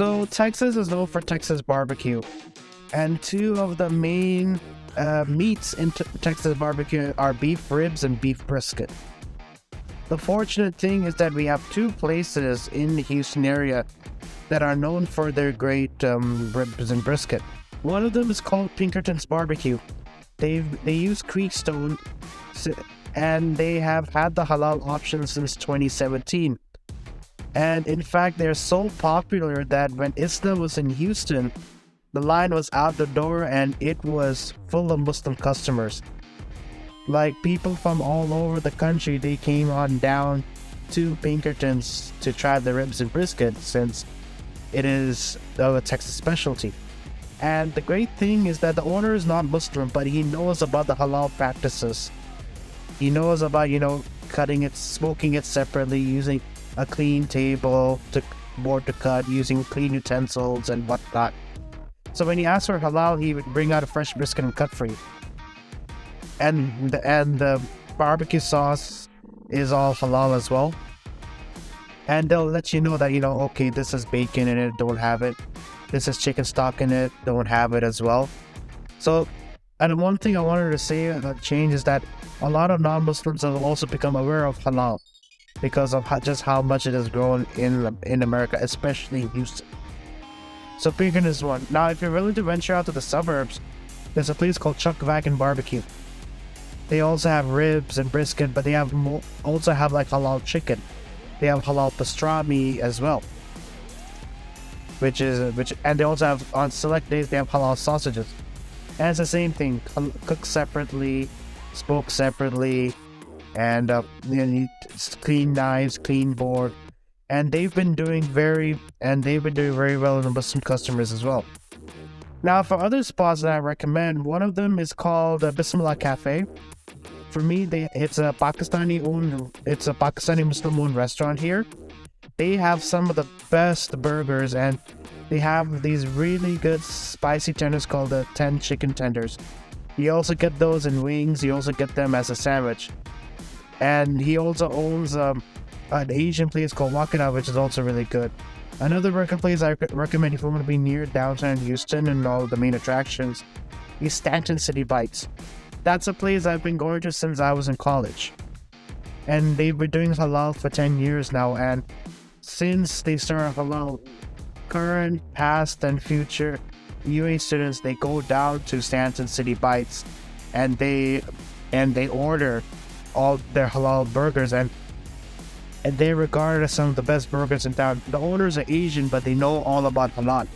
So Texas is known for Texas barbecue, and two of the main meats in Texas barbecue are beef ribs and beef brisket. The fortunate thing is that we have two places in the Houston area that are known for their great ribs and brisket. One of them is called Pinkerton's Barbecue. They use Creekstone, and they have had the halal option since 2017. And in fact, they're so popular that when Isla was in Houston, the line was out the door and it was full of Muslim customers. Like people from all over the country, they came on down to Pinkerton's to try the ribs and brisket since it is a Texas specialty. And the great thing is that the owner is not Muslim, but he knows about the halal practices. He knows about, cutting it, smoking it separately, using a clean table to board to cut, using clean utensils and whatnot. So when you ask for halal, he would bring out a fresh brisket and cut for you. And the barbecue sauce is all halal as well. And they'll let you know that, okay, this is bacon in it, don't have it. This is chicken stock in it, don't have it as well. So, and one thing I wanted to say about change is that a lot of non-Muslims have also become aware of halal because of just how much it has grown in America, especially in Houston. So Pinkerton is one. Now, if you're willing to venture out to the suburbs, there's a place called Chuck Wagon Barbecue. They also have ribs and brisket, but they also have like halal chicken. They have halal pastrami as well, and they also have, on select days, they have halal sausages. And it's the same thing, cooked separately, smoked separately, and clean knives, clean board. And they've been doing very well with the Muslim customers as well. Now, for other spots that I recommend, one of them is called Bismillah Cafe. For me, it's a Pakistani Muslim-owned restaurant here. They have some of the best burgers, and they have these really good spicy tenders called the 10 chicken tenders. You also get those in wings. You also get them as a sandwich. And he also owns an Asian place called Wakana, which is also really good. Another burger place I recommend if you want to be near downtown Houston and all the main attractions is Stanton City Bites. That's a place I've been going to since I was in college. And they've been doing halal for 10 years now. And since they started halal, current, past, and future UA students, they go down to Stanton City Bites and they order all their halal burgers, and they regard it as some of the best burgers in town. The owners are Asian, but they know all about halal,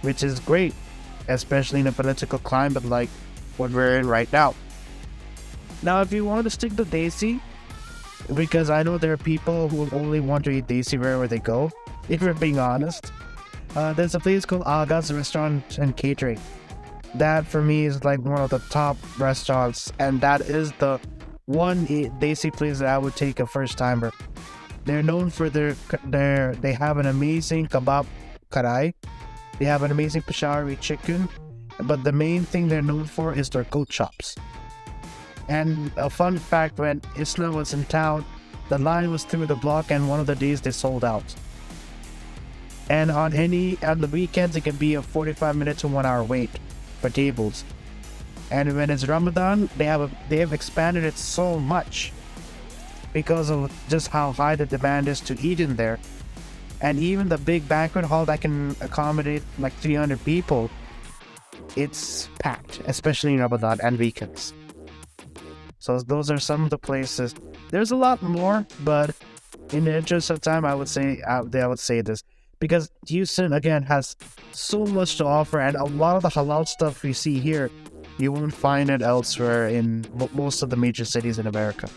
which is great, especially in a political climate like what we're in right now. Now, if you want to stick to desi, because I know there are people who only want to eat desi wherever they go, if we're being honest, there's a place called Aga's Restaurant and Catering. That for me is like one of the top restaurants, and that is the one desi place that I would take a first timer. They're known for they have an amazing kebab karai, they have an amazing peshawari chicken, but the main thing they're known for is their goat chops. And a fun fact, when Isla was in town, the line was through the block, and one of the days they sold out. And on the weekends, it can be a 45-minute to 1 hour wait for tables. And when it's Ramadan, they have expanded it so much because of just how high the demand is to eat in there. And even the big banquet hall that can accommodate like 300 people, it's packed, especially in Ramadan and weekends. So those are some of the places. There's a lot more, but in the interest of time, I would say this. Because Houston, again, has so much to offer, and a lot of the halal stuff we see here, you won't find it elsewhere in most of the major cities in America.